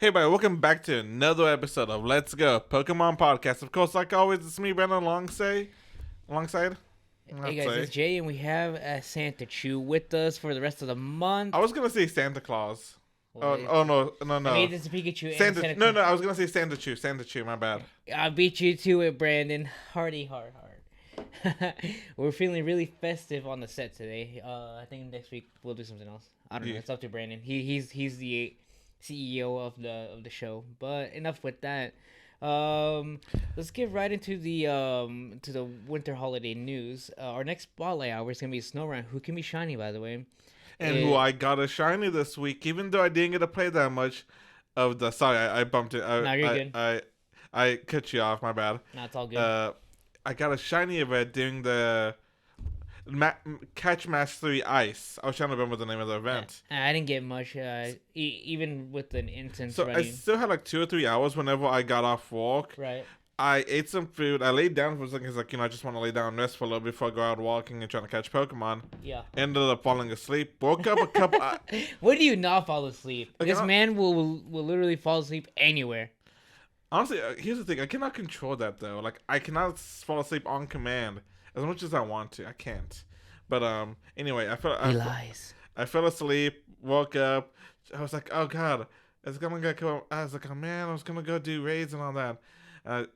Hey, everybody, welcome back to another episode of Let's Go Pokemon Podcast. Of course, like always, it's me, Brandon, alongside. Hey guys, it's Jay, and we have Santa Chew with us for the rest of the month. I was gonna say Santa Claus. Well, Oh no, I mean, it's a Pikachu and Santa. Santa No, Claus. I was gonna say Santa Chew. Santa Chew. My bad. I beat you to it, Brandon. Hardy, hard. We're feeling really festive on the set today. I think next week we'll do something else. I don't know. Yeah. It's up to Brandon. He's the CEO of the show. But enough with that. Let's get right into the winter holiday news. Our next spotlight hour is gonna be Snorunt, who can be shiny, by the way. And who I got a shiny this week, even though I didn't get to play that much of the. Sorry, I bumped it. No, you're good. I cut you off. My bad. No, it's all good. I got a shiny event during the Catch Mastery Ice. I was trying to remember the name of the event. I didn't get much, even with an instance So running. I still had like 2 or 3 hours whenever I got off work. Right. I ate some food. I laid down for a second because, like, I just want to lay down and rest for a little before I go out walking and trying to catch Pokemon. Yeah. Ended up falling asleep. Woke up a couple. When do you not fall asleep? Okay, This man will literally fall asleep anywhere. Honestly, here's the thing. I cannot control that, though. Like, I cannot fall asleep on command as much as I want to. I can't. But, anyway, He lies. I fell asleep, woke up. I was like, oh, God. It's going to go. I was like, oh, man, I was going to go do raids and all that.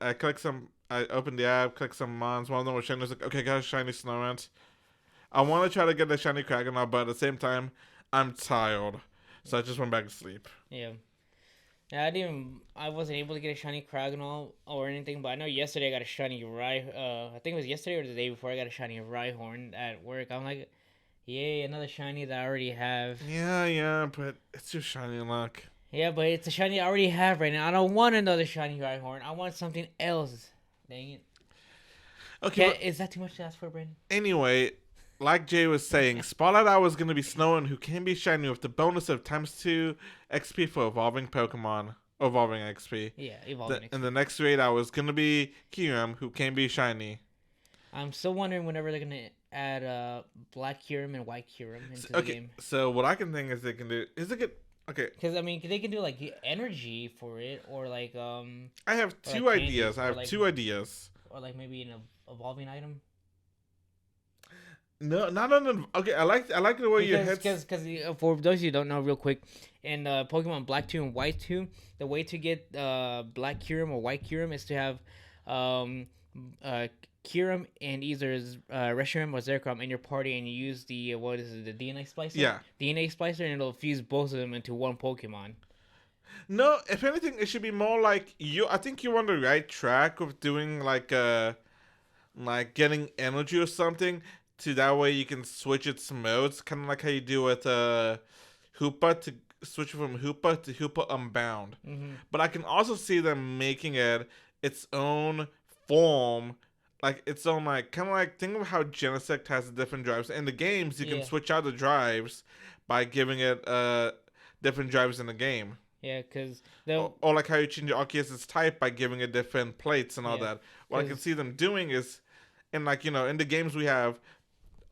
I clicked some. I opened the app, clicked some mons. One of them was shiny. I was like, okay, got a shiny Snorunt. I want to try to get a shiny Krakenol, but at the same time, I'm tired, so I just went back to sleep. Yeah. I wasn't able to get a shiny Kragenol or anything, but I know yesterday I got a shiny I think it was yesterday or the day before I got a shiny Rhyhorn at work. I'm like, yay, another shiny that I already have. Yeah, but it's just shiny luck. Yeah, but it's a shiny I already have right now. I don't want another shiny Rhyhorn. I want something else. Dang it. Okay, Is that too much to ask for, Brandon? anyway, like Jay was saying, Spotlight Hour is going to be Snorunt, who can be shiny with the bonus of ×2 XP for evolving Pokemon. Evolving XP. Yeah, evolving. And the next raid hour is going to be Kyurem, who can be shiny. I'm still wondering whenever they're gonna add Black Kyurem and White Kyurem into the game. So what I can think is they can do is they get okay. Because I mean, they can do like energy for it, or like I have or, two like, ideas. candies, I or, have like- 2 ideas. or like maybe an evolving item. No, not on the. Okay, I like the way your head's. Because for those of you who don't know, real quick, in Pokemon Black 2 and White 2, the way to get Black Kyurem or White Kyurem is to have Kyurem and either Reshiram or Zekrom in your party, and you use the the DNA Splicer? Yeah. DNA Splicer, and it'll fuse both of them into one Pokemon. No, if anything, it should be more like you. I think you're on the right track of doing like getting energy or something. To that way you can switch its modes, kind of like how you do with Hoopa to switch from Hoopa to Hoopa Unbound. Mm-hmm. But I can also see them making it its own form, like its own kind of like think of how Genesect has different drives in the games. You can switch out the drives by giving it different drives in the game. Yeah, because or like how you change your Arceus's type by giving it different plates and all that. What I can see them doing is, in in the games we have.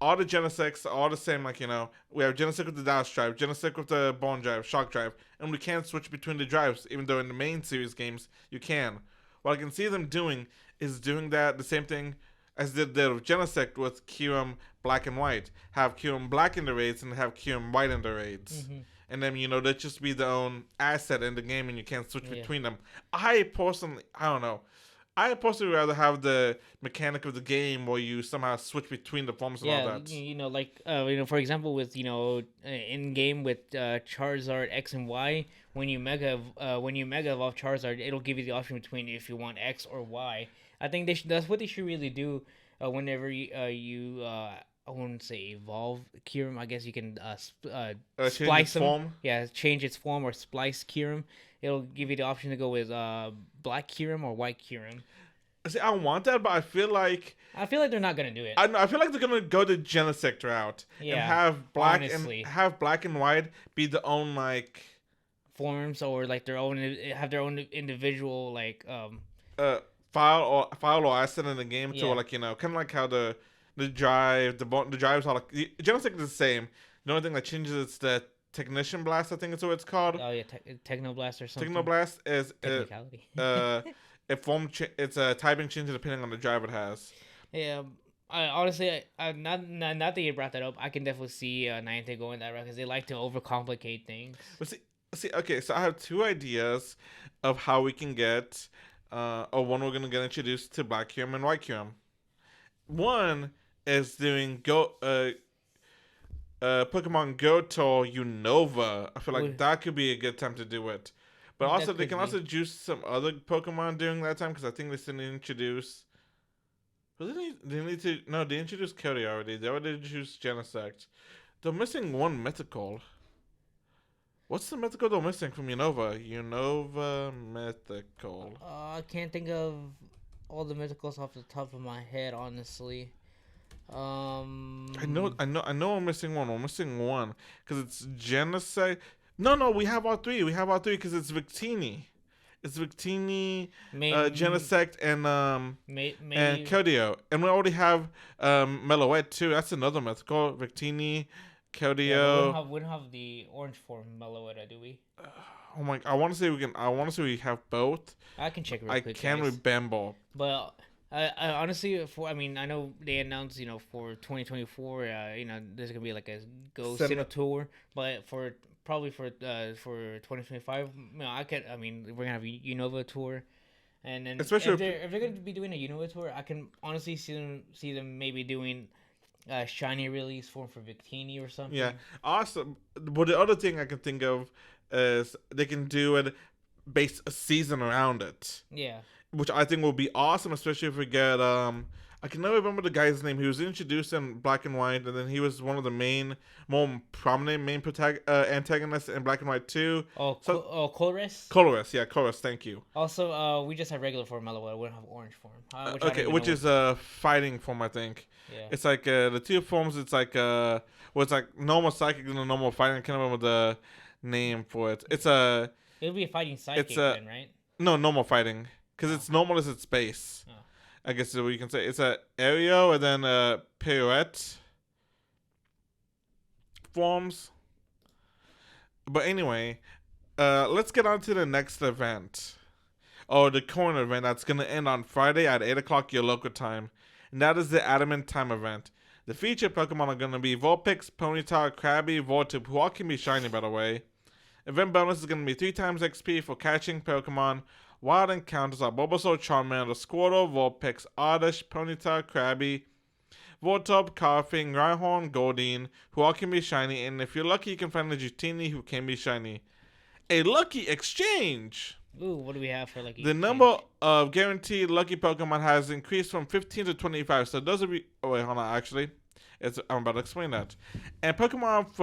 All the Genesects are all the same, we have Genesect with the Dash drive, Genesect with the Bone drive, Shock drive, and we can't switch between the drives, even though in the main series games, you can. What I can see them doing is doing that, the same thing as they did with Genesect with Kyurem Black and White. Have Kyurem Black in the raids and have Kyurem White in the raids. Mm-hmm. And then, they just be their own asset in the game and you can't switch between them. I personally rather have the mechanic of the game where you somehow switch between the forms and all that. For example, with in game with Charizard X and Y, when you mega evolve Charizard, it'll give you the option between if you want X or Y. I think that's what they should really do. Whenever you I wouldn't say evolve Kyurem. I guess you can splice them. Form. Yeah, change its form or splice Kyurem. It'll give you the option to go with Black Kyurem or White Kyurem. See, I want that, but I feel like they're not gonna do it. I feel like they're gonna go the Genesect route and have black and white be the own forms or their own individual file or asset in the game too, kind of like how the drives are the Genesect is the same. The only thing that changes is that Technician Blast, I think it's what it's called. Oh yeah, Technoblast or something. Technoblast is Technicality. it's a typing change depending on the drive it has. Yeah, I honestly, not that you brought that up, I can definitely see Niantic going that route because they like to overcomplicate things. But see, okay, so I have two ideas of how we can get, or one we're gonna get introduced to Black Kyurem and White Kyurem. One is doing Pokemon Go Tour Unova. I feel like that could be a good time to do it. But also, they can also juice some other Pokemon during that time because I think they still need to introduce. They introduced Cody already. They already introduced Genesect. They're missing one Mythical. What's the Mythical they're missing from Unova? Unova Mythical. I can't think of all the Mythicals off the top of my head, honestly. I know. We're missing one. We're missing one because it's Genesect. No, we have all three. We have all three because it's Victini. It's Victini, Genesect, and and Keldeo. And we already have Meloette too. That's another mythical. Victini, Keldeo. Yeah, we don't have the orange form Meloetta, do we? Oh my! I want to say we have both. I can check real quick. I can with Bamble. But I honestly, I know they announced, for 2024, there's gonna be like a Go Sinnoh tour, but probably for 2025, we're gonna have a Unova tour, and then especially if they're gonna be doing a Unova tour, I can honestly see them maybe doing a shiny release form for Victini or something. Yeah, awesome. But the other thing I can think of is they can do it base a season around it. Yeah. Which I think will be awesome, especially if we get I can never remember the guy's name. He was introduced in Black and White, and then he was one of the more prominent antagonists in Black and White 2. Colress? Colress, yeah, Colress, thank you. Also, we just have regular form Meloetta. We don't have orange form. Which is a fighting form, I think. Yeah. It's like the two forms, it's like it's like normal psychic and a normal fighting. I can't remember the name for it. It'll be a fighting psychic then, right? No, normal fighting. Because it's normal as its base. Oh. I guess is what you can say. It's a Aereo and then a Pirouette forms. But anyway, let's get on to the next event. Or the corner event that's going to end on Friday at 8 o'clock your local time. And that is the Adamant Time event. The featured Pokemon are going to be Vulpix, Ponyta, Krabby, Voltip, who all can be shiny by the way. Event bonus is going to be 3 times XP for catching Pokemon. Wild encounters are Bulbasaur, Charmander, Squirtle, Vulpix, Oddish, Ponyta, Krabby, Voltorb, Carfing, Rhyhorn, Goldeen, who all can be shiny, and if you're lucky, you can find a Jutini who can be shiny. A lucky exchange! Ooh, what do we have for lucky The exchange? number of guaranteed lucky Pokemon has increased from 15 to 25, so those will be... Oh, wait, hold on, actually. I'm about to explain that. And Pokemon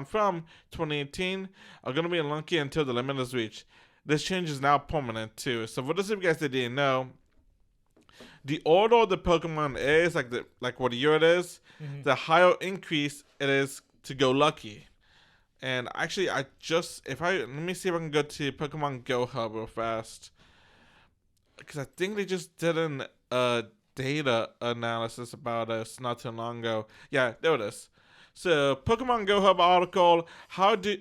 from 2018 are going to be unlucky until the limit is reached. This change is now permanent too. So for those of you guys that didn't know, the older the Pokemon is, like what year it is, the higher increase it is to go lucky. And actually, let me see if I can go to Pokemon Go Hub real fast, because I think they just did an data analysis about us not too long ago. Yeah, there it is. So Pokemon Go Hub article: How do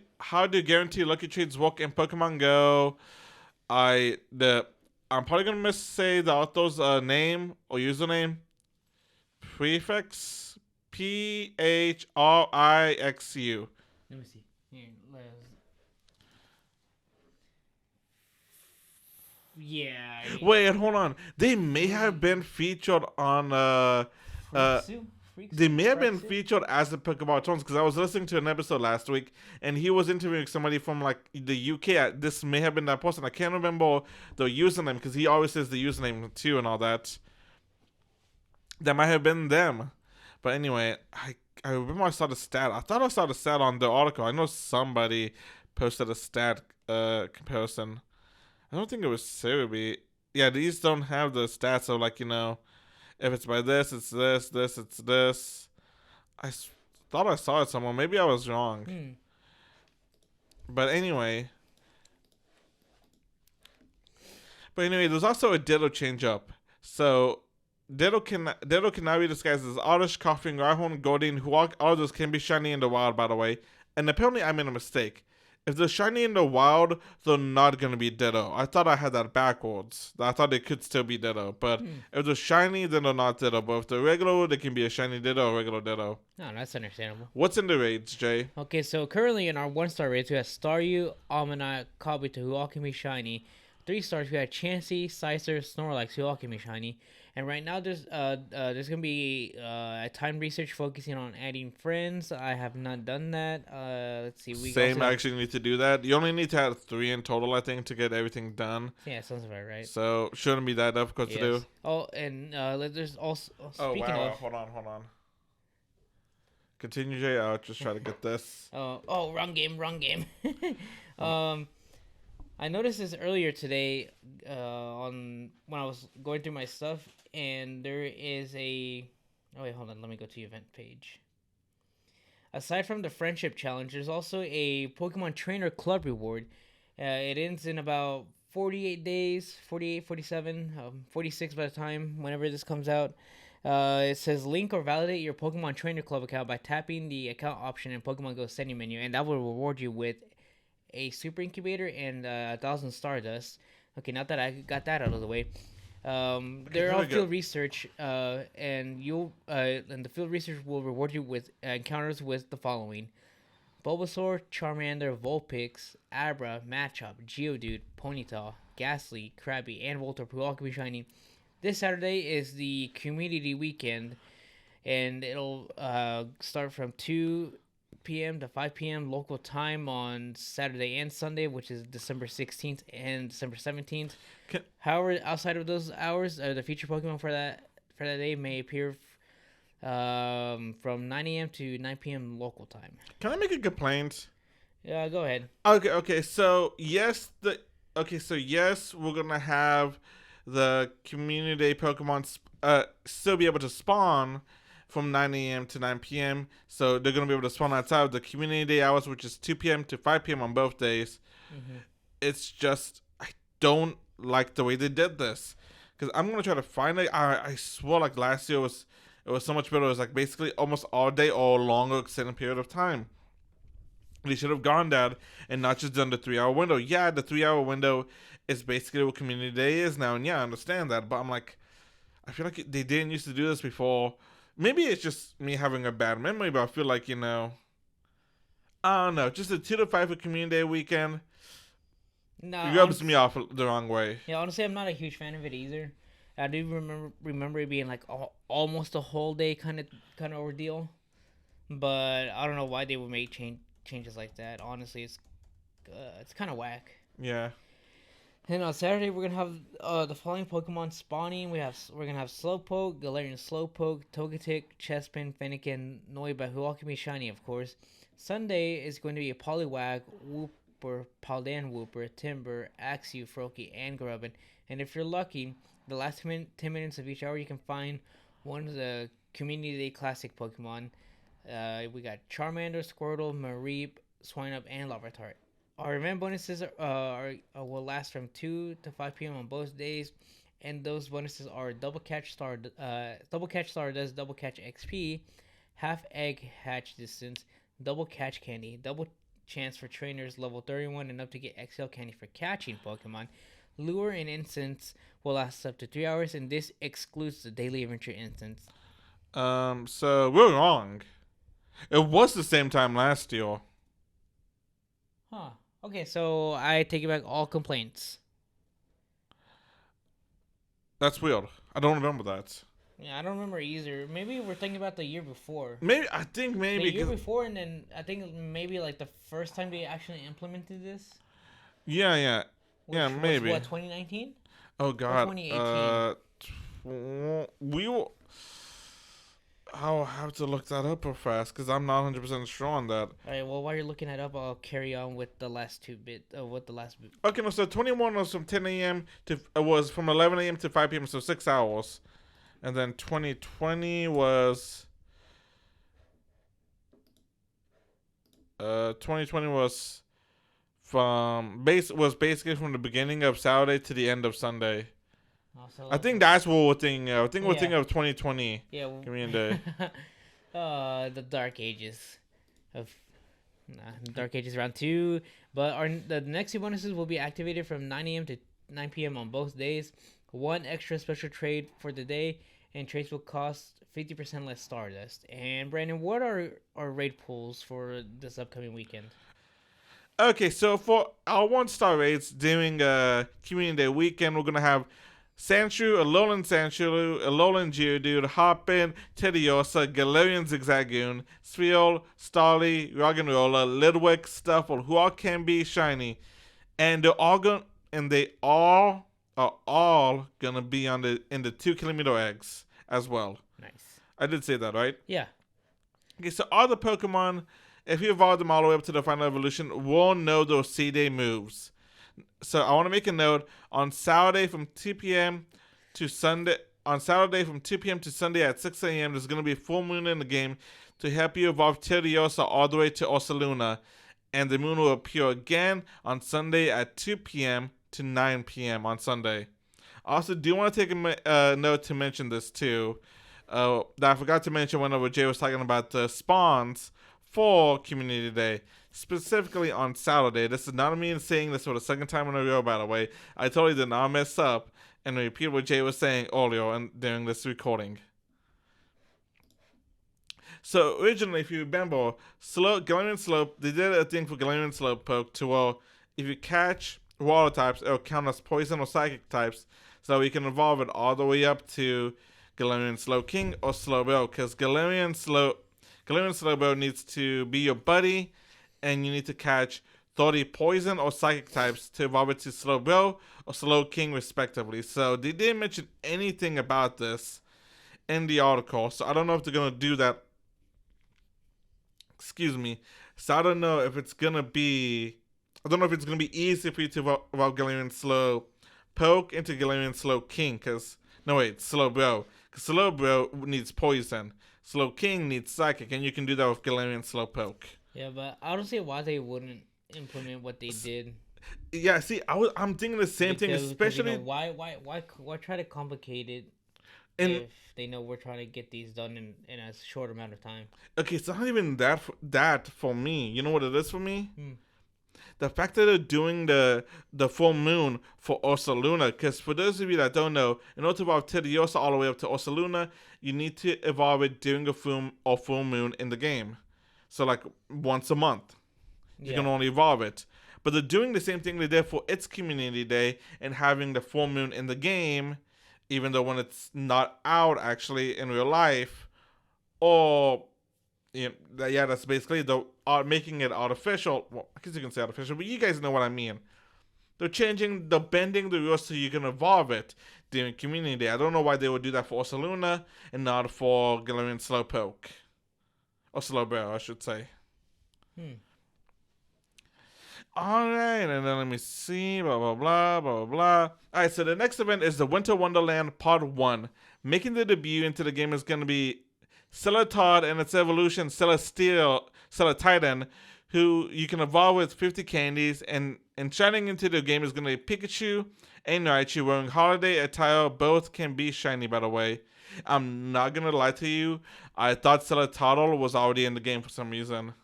guaranteed lucky trades work in Pokemon Go? I'm probably gonna missay the author's name or username. Prefix PHRIXU. Let me see. Here, yeah. Wait, hold on. They may have been featured on they may have been featured as the Pokemon Tones, because I was listening to an episode last week and he was interviewing somebody from like the UK. This may have been that person. I can't remember the username because he always says the username too and all that. That might have been them. But anyway, I remember I saw the stat. I thought I saw the stat on the article. I know somebody posted a stat comparison. I don't think it was Cerebi. Yeah, these don't have the stats of if it's by this, it's this, it's this. I thought I saw it somewhere. Maybe I was wrong. But anyway. There's also a Ditto change up. So Ditto can now be disguised as Oddish, Coughing, Rhyhorn, Goldeen, who all of those can be shiny in the wild, by the way. And apparently I made a mistake. If they're shiny in the wild, they're not gonna be Ditto. I thought I had that backwards. I thought they could still be Ditto, but if they're shiny, then they're not Ditto. But if they're regular, they can be a shiny Ditto or regular Ditto. No, that's understandable. What's in the raids, Jay? Okay, so currently in our 1-star raids, we have Staryu, Almanac, Kabuto, who all can be shiny. 3 stars, we have Chansey, Scyther, Snorlax, who all can be shiny. And right now, there's gonna be a time research focusing on adding friends. I have not done that. Let's see. Same. I actually need to do that. You only need to have 3 in total, I think, to get everything done. Yeah, sounds about right. So shouldn't be that difficult to do. Oh, and there's also. Speaking of, hold on. Continue, Jay. I'll just try to get this. Wrong game. I noticed this earlier today on when I was going through my stuff, and there is a. Oh wait, hold on. Let me go to the event page. Aside from the friendship challenge, there's also a Pokemon Trainer Club reward. It ends in about 48 days, 48, 47, 46 by the time whenever this comes out. It says link or validate your Pokemon Trainer Club account by tapping the account option in Pokemon Go setting menu, and that will reward you with a Super Incubator and 1,000 Stardust. Okay, now that I got that out of the way, there are field research, and the field research will reward you with encounters with the following: Bulbasaur, Charmander, Vulpix, Abra, Machop, Geodude, Ponyta, Ghastly, Krabby, and Voltorb, who all can be shiny. This Saturday is the community weekend, and it'll start from 2 p.m. to 5 p.m. local time on Saturday and Sunday, which is December 16th and December 17th. However, outside of those hours, the featured Pokemon for that day may appear from 9 a.m. to 9 p.m. local time. Can I make a complaint? Yeah, go ahead. Okay. So yes, we're gonna have the community day Pokemon still be able to spawn from 9 a.m. to 9 p.m. So they're going to be able to spawn outside of the community day hours, which is 2 p.m. to 5 p.m. on both days. Mm-hmm. It's just, I don't like the way they did this. Because I'm going to try to find it. I swore like last year it was so much better. It was like basically almost all day or a longer extended period of time. They should have gone that and not just done the 3-hour window. Yeah, the 3-hour window is basically what community day is now. And yeah, I understand that. But I'm like, I feel like they didn't used to do this before. Maybe it's just me having a bad memory, but I feel like, I don't know, just a 2 to 5 for community day weekend. No, it rubs me off the wrong way. Yeah, honestly, I'm not a huge fan of it either. I do remember it being like almost a whole day kind of ordeal, but I don't know why they would make changes like that. Honestly, it's kind of whack. Yeah. And on Saturday we're gonna have the following Pokemon spawning. We're gonna have Slowpoke, Galarian Slowpoke, Togetic, Chespin, Fennekin, Noiba, who all can be shiny, of course. Sunday is going to be a Poliwag, Wooper, Paldean Wooper, Timber, Axew, Froakie, and Grubbin. And if you're lucky, the last 10 minutes of each hour you can find one of the Community Day Classic Pokemon. We got Charmander, Squirtle, Mareep, Swinub, and Larvitar. Our event bonuses will last from 2 to 5 p.m. on both days, and those bonuses are Double Catch Stardust, Double Catch XP, Half Egg Hatch Distance, Double Catch Candy, Double Chance for trainers level 31 and up to get XL Candy for catching Pokemon. Lure and Instance will last up to 3 hours, and this excludes the Daily Adventure Instance. So we're wrong. It was the same time last year. Huh. Okay, so I take it back all complaints. That's weird. I don't remember that. Yeah, I don't remember either. Maybe we're thinking about the year before. I think maybe the year before, and then I think maybe like the first time they actually implemented this. Yeah. Yeah, maybe. What, 2019? Oh God. Or 2018. We will. I'll have to look that up real fast because I'm not 100% sure on that. All right. Well, while you're looking that up, I'll carry on with the last two bit. Okay, no. So 21 was from 10 a.m. to was from 11 a.m. to 5 p.m. So 6 hours, and then 2020 was 2020 was basically from the beginning of Saturday to the end of Sunday. I Also, think that's what we're thinking of. I think we're yeah, thinking of 2020 yeah. Community Day. The Dark Ages of Dark Ages round two. But the next two bonuses will be activated from 9 a.m. to 9 p.m. on both days. One extra special trade for the day, and trades will cost 50% less Stardust. And Brandon, what are our raid pools for this upcoming weekend? Okay, so for our 1-star raids during Community Day weekend, we're gonna have Sandshrew, Alolan Sandshrew, Alolan Geodude, Hoppin, Teddiursa, Galarian Zigzagoon, Spheal, Starly, Roggenrola, Lidwick, Stuffle, who all can be shiny, and they all are all gonna be on in the 2 kilometer eggs as well. Nice. I did say that, right? Yeah. Okay, so all the Pokemon, if you evolve them all the way up to the final evolution, will know those C-Day moves. So I want to make a note on Saturday from 2 p.m. to Sunday. On Saturday from 2 p.m. to Sunday at 6 a.m., there's going to be a full moon in the game to help you evolve Teddiursa all the way to Ursaluna. And the moon will appear again on Sunday at 2 p.m. to 9 p.m. on Sunday. I also do want to take a note to mention this too. That I forgot to mention whenever Jay was talking about the spawns for Community Day, specifically on Saturday. This is not me saying this for the second time in a row, by the way. I totally did not mess up and repeat what Jay was saying earlier and during this recording. So originally, if you remember, Galarian Slope, they did a thing for Galarian Slowpoke to if you catch water types, it'll count as poison or psychic types, so we can evolve it all the way up to Galarian Slowking or Slowbro, because Galarian Slowbro needs to be your buddy, and you need to catch 30 poison or psychic types to evolve it to Slowbro or Slowking respectively. So they didn't mention anything about this in the article, so I don't know if they're going to do that. Excuse me. So I don't know if it's going to be easy for you to evolve Galarian Slowpoke into Galarian Slowking, because Slowbro. Because Slowbro needs poison. Slowking needs psychic, and you can do that with Galarian Slowpoke. Yeah, but I don't see why they wouldn't implement what they did. Yeah, see, I'm thinking the same thing, especially why try to complicate it and if they know we're trying to get these done in a short amount of time. Okay, it's not even that for me. You know what it is for me? The fact that they're doing the full moon for Ursaluna, because for those of you that don't know, in order to evolve Teddiursa all the way up to Ursaluna, you need to evolve it during a full moon in the game. So like once a month, you can only evolve it. But they're doing the same thing they did for its Community Day and having the full moon in the game, even though when it's not out actually in real life, or that's basically making it artificial. Well, I guess you can say artificial, but you guys know what I mean. They're bending the rules so you can evolve it during Community Day. I don't know why they would do that for Ursaluna and not for Galarian Slowpoke. Or Slowbro, I should say. Alright, and then let me see, blah, blah, blah, blah, blah. Alright, so the next event is the Winter Wonderland Part 1. Making the debut into the game is going to be Celatod and its evolution, Celatitan, who you can evolve with 50 candies, and shining into the game is going to be Pikachu and Raichu wearing holiday attire. Both can be shiny, by the way. I'm not going to lie to you. I thought Celatodle was already in the game for some reason.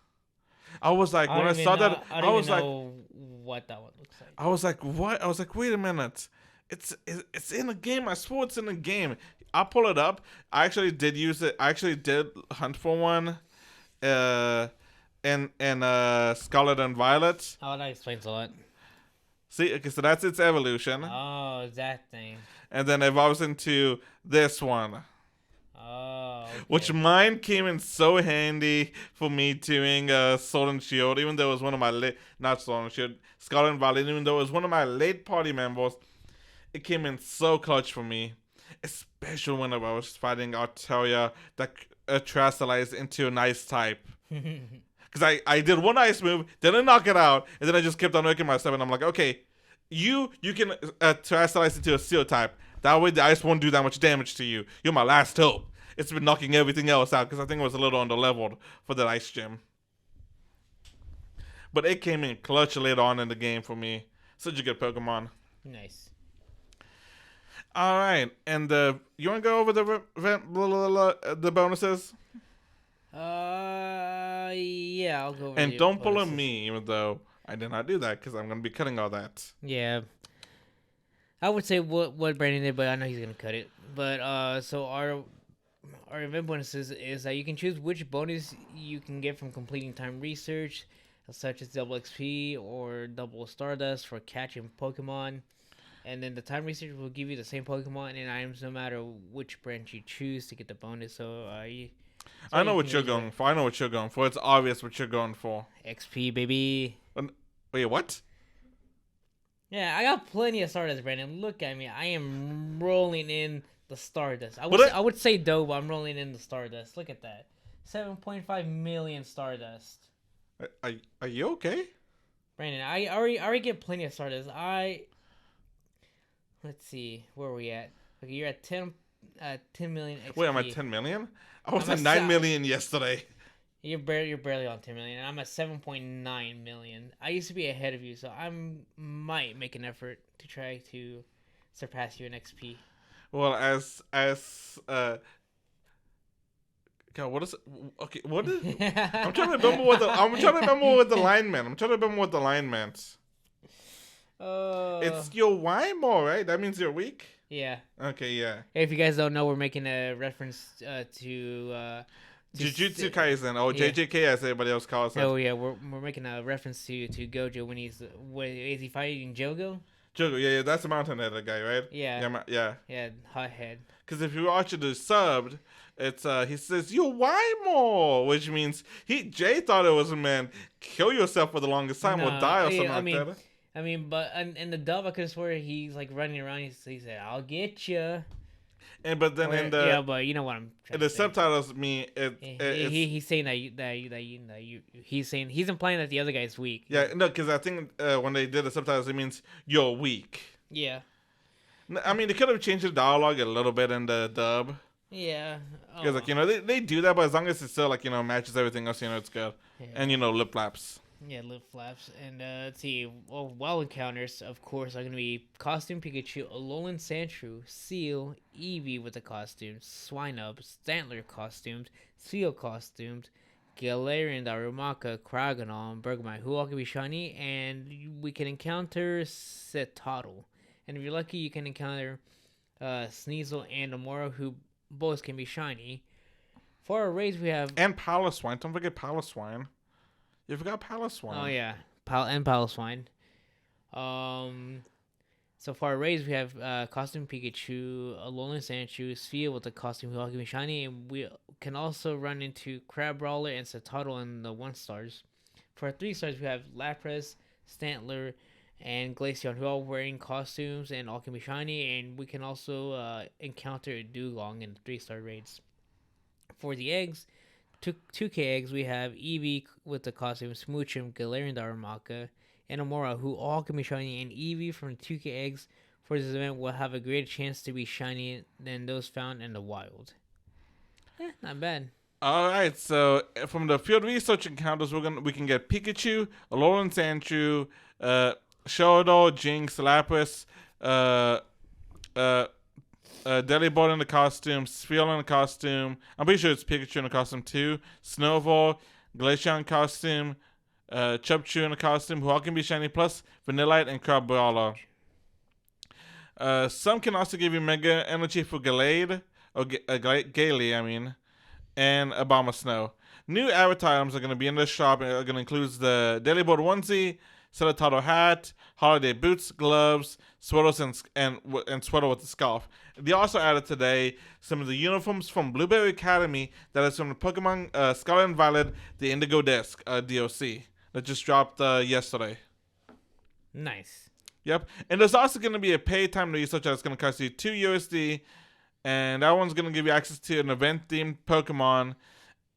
I was like, when I saw that, I was like, what that one looks like. I was like, what? I was like, wait a minute. It's in the game. I swore it's in the game. I'll pull it up. I actually did use it. I actually did hunt for one in Scarlet and Violet. Oh, that explains a lot. See, okay, so that's its evolution. Oh, that thing. And then it evolves into this one. Oh, okay. Which mine came in so handy for me doing Sword and Shield, even though it was one of my not Sword and Shield, Scarlet and Violet, even though it was one of my late party members, it came in so clutch for me. Especially when I was fighting Arteria that Terastallized into an ice type. Because I did one ice move, didn't knock it out, and then I just kept on working myself, and I'm like, okay, you can Terastallize into a Steel type. That way the ice won't do that much damage to you. You're my last hope. It's been knocking everything else out, because I think it was a little under-leveled for that ice gym. But it came in clutch later on in the game for me. Such a good Pokemon. Nice. All right, and you want to go over the bonuses? Yeah, I'll go over And the don't pull a bonuses. me, even though I did not do that because I'm gonna be cutting all that. Yeah, I would say what Brandon did, but I know he's gonna cut it. But so our event bonuses is that you can choose which bonus you can get from completing time research, such as double XP or double Stardust for catching Pokemon. And then the time research will give you the same Pokemon and items no matter which branch you choose to get the bonus. So, I know you what can you're use going for. I know what you're going for. It's obvious what you're going for. XP, baby. Wait, what? Yeah, I got plenty of Stardust, Brandon. Look at me. I am rolling in the Stardust. I would say dough, but I'm rolling in the Stardust. Look at that. 7.5 million Stardust. Are you okay? Brandon, I already get plenty of Stardust. Let's see, where are we at? Okay, you're at 10 million XP. Wait, I'm at 10 million? I was I'm at a 9 million yesterday. You're barely on 10 million, and I'm at 7.9 million. I used to be ahead of you, so I might make an effort to try to surpass you in XP. Well, God, what is it? Okay, what is I'm trying to remember what the line meant. It's your Wymo, right? That means you're weak? Yeah. Okay, yeah. If you guys don't know, we're making a reference to Jujutsu Kaisen, or JJK as everybody else calls it. Oh yeah, we're making a reference to Gojo when is he fighting Jogo? Jogo, yeah, that's the Mountain Head guy, right? Yeah. Yeah. Yeah, hothead. Because if you watch it subbed, it's he says you Wymo, which means Jay thought it was a man kill yourself for the longest time or die or something like that. I mean, but in the dub, I could swear he's like running around. He said, "I'll get you." But then in the but you know what I'm. In the subtitles, he's saying he's implying that the other guy's weak. Yeah, no, because I think when they did the subtitles, it means you're weak. Yeah. I mean, they could have changed the dialogue a little bit in the dub. Yeah. Because they do that, but as long as it still matches everything else, it's good. Yeah. And lip flaps. Yeah, lip flaps. And let's see. Well, wild encounters, of course, are going to be Costume Pikachu, Alolan Sandshrew, Seal, Eevee with the costumes, Swinub, Stantler costumes, Seal costumes, Galarian, Darumaka, Craganoll, and Bergmite, who all can be shiny, and we can encounter Setottle. And if you're lucky, you can encounter Sneasel and Amora, who both can be shiny. For our raids, we have... And Paloswine. Don't forget Paloswine. You forgot Paloswine. Oh, yeah. Paloswine. So for our raids, we have Costume Pikachu, Alolan Sandshrew, Sphere with the costume who all can be shiny, and we can also run into Crabrawler and Setottle in the 1-stars. For our 3-stars, we have Lapras, Stantler, and Glaceon, who are all wearing costumes and all can be shiny, and we can also encounter Dewgong in the 3-star raids. For the eggs, 2K eggs, we have Eevee with the costume, Smoochum, Galarian Darumaka, and Amora, who all can be shiny, and Eevee from 2K eggs for this event will have a greater chance to be shiny than those found in the wild. Not bad. All right, so from the field research encounters, we can get Pikachu, Alolan Sandshrew, Sheldo, Jinx, Lapras, Delibird in the costume, Spheal in the costume. I'm pretty sure it's Pikachu in the costume too. Snowball, Glaceon costume, Chubchoo in the costume, who all can be shiny, plus Vanillite and Crabrawler. Some can also give you Mega Energy for Gallade, or Gaily, and Abomasnow. New avatar items are going to be in this shop and are going to include the Delibird onesie, Celatado hat, holiday boots, gloves, sweaters, and sweater with the scarf. They also added today some of the uniforms from Blueberry Academy that is from the Pokemon Scarlet and Violet, the Indigo Disc DOC that just dropped yesterday. Nice. Yep. And there's also going to be a pay time research that's going to cost you $2 USD, and that one's going to give you access to an event-themed Pokemon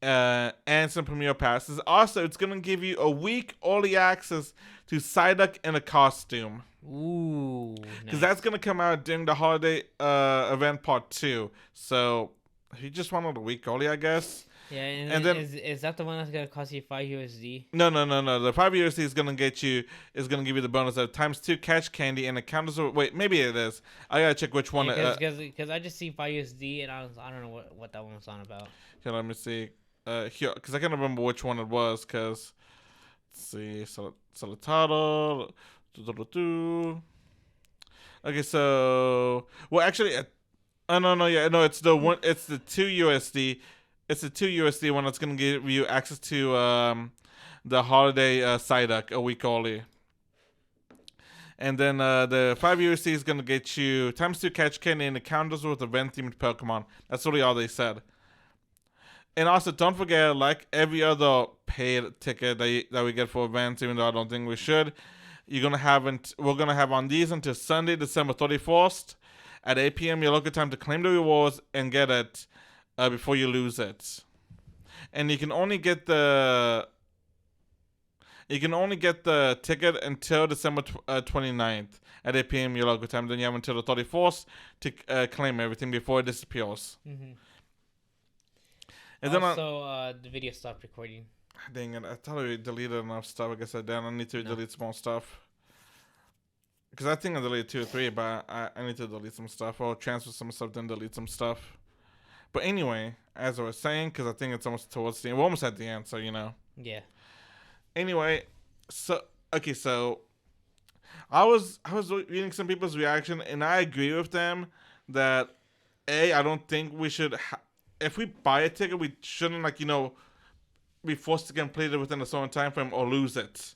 and some Premier Passes. Also, it's going to give you a week early access to Psyduck in a costume. Ooh, because that's going to come out during the holiday event part 2. So, if you just wanted a week early, I guess. Yeah, and, And then is that the one that's gonna cost you $5 USD? no. The 5 USD is gonna give you the bonus of ×2 catch candy and encounters. Wait, maybe it is. I gotta check which one. Because I just see $5 USD and I don't know what that one was on about. Here, let me see. Here, because I can't remember which one it was. Cause let's see. Solitado. Okay, so actually, oh no, yeah, no, it's the one. It's the 2 USD. It's the 2 USD one that's gonna give you access to the holiday Psyduck a week early. And then the 5 USD is gonna get you ×2 catch candy and encounters with event themed Pokemon. That's really all they said. And also, don't forget, like every other paid ticket that we get for events, even though I don't think we should, we're gonna have on these until Sunday, December 31st at 8 p.m. your local time to claim the rewards and get it before you lose it. And you can only get the ticket until December 29th at 8 p.m. your local time. Then you have until the 31st to claim everything before it disappears. Mm-hmm. And also, the video stopped recording. Dang it, I thought we deleted enough stuff. I guess I didn't. I need to delete some more stuff. Because I think I deleted 2 or 3, but I need to delete some stuff. Or transfer some stuff, then delete some stuff. But anyway, as I was saying, because I think it's almost towards the end. We're almost at the end, so you know. Yeah. Anyway, so I was reading some people's reaction, and I agree with them that I don't think we should. If we buy a ticket, we shouldn't be forced to complete it within a certain time frame or lose it.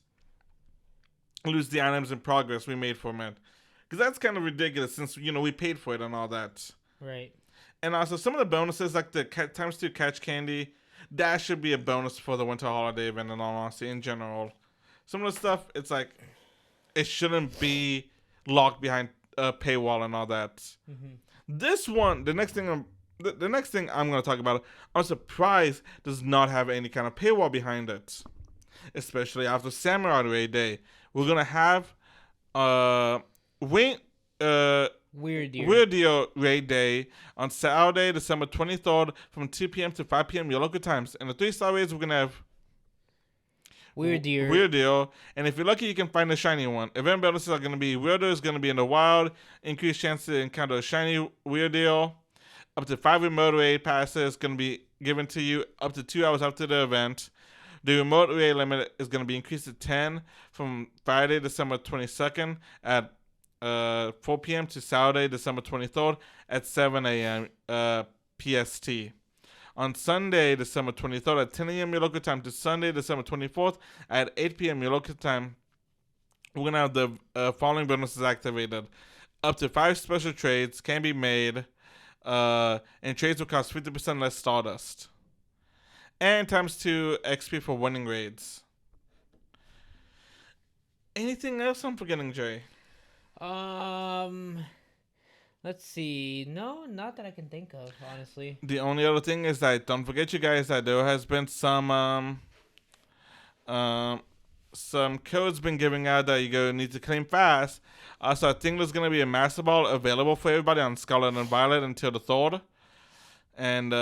Lose the items in progress we made from it. Because that's kind of ridiculous since, we paid for it and all that. Right. And also some of the bonuses, like the ×2 catch candy, that should be a bonus for the winter holiday event in all honesty, in general. Some of the stuff, it's like, it shouldn't be locked behind a paywall and all that. Mm-hmm. This one, the next thing I'm going to talk about, I'm surprised does not have any kind of paywall behind it. Especially after Samurai Raid Day. We're going to have Weirdio Raid Day on Saturday, December 23rd from 2 p.m. to 5 p.m. your local times. And the 3-star raids, we're going to have Weirdio. And if you're lucky, you can find a shiny one. Event bonuses are going to be Weirdo is going to be in the wild. Increased chance to encounter a shiny Weirdio. Up to 5 remote raid passes going to be given to you up to 2 hours after the event. The remote raid limit is going to be increased to 10 from Friday, December 22nd at 4 p.m. to Saturday, December 23rd at 7 a.m. PST. On Sunday, December 23rd at 10 a.m. your local time to Sunday, December 24th at 8 p.m. your local time, we're going to have the following bonuses activated. Up to 5 special trades can be made, and trades will cost 50% less Stardust. And ×2 XP for winning raids. Anything else I'm forgetting, Jay? Let's see. No, not that I can think of, honestly. The only other thing is that don't forget, you guys, that there has been some codes been giving out that you need to claim fast. So I think there's gonna be a Master Ball available for everybody on Scarlet and Violet until the 3rd. And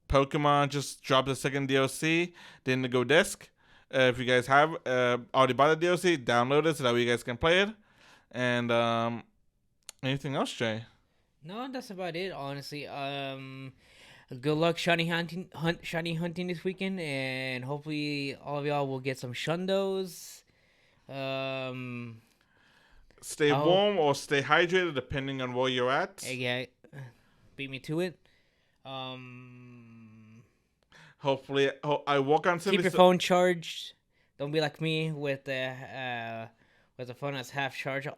Pokemon just dropped the second DLC, the Indigo Disc. If you guys have already bought the DLC, download it so that way you guys can play it. And anything else, Jay? No, that's about it, honestly. Good luck shiny hunting this weekend, and hopefully all of y'all will get some Shundos. Stay warm or stay hydrated depending on where you're at. Yeah, beat me to it. Hopefully, I walk on. Keep your phone charged. Don't be like me with the phone that's half charged,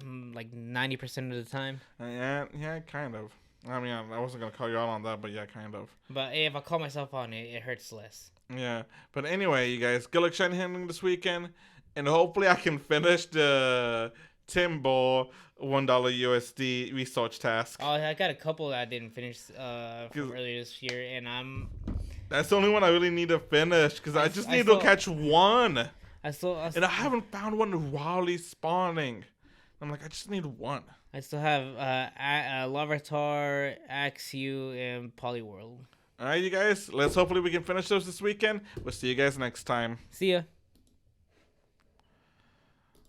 like 90% of the time. Yeah, kind of. I mean, I wasn't gonna call you out on that, but yeah, kind of. But if I call myself on it, it hurts less. Yeah, but anyway, you guys, good luck shiny hunting this weekend, and hopefully I can finish the Timber $1 USD research task. Oh, I got a couple that I didn't finish from earlier this year, and that's the only one I really need to finish because I just need to catch one. And I haven't found one wildly spawning. I'm like, I just need one. I still have Larvitar, Axew, and Poliwhirl. All right, you guys. Let's hopefully we can finish those this weekend. We'll see you guys next time. See ya.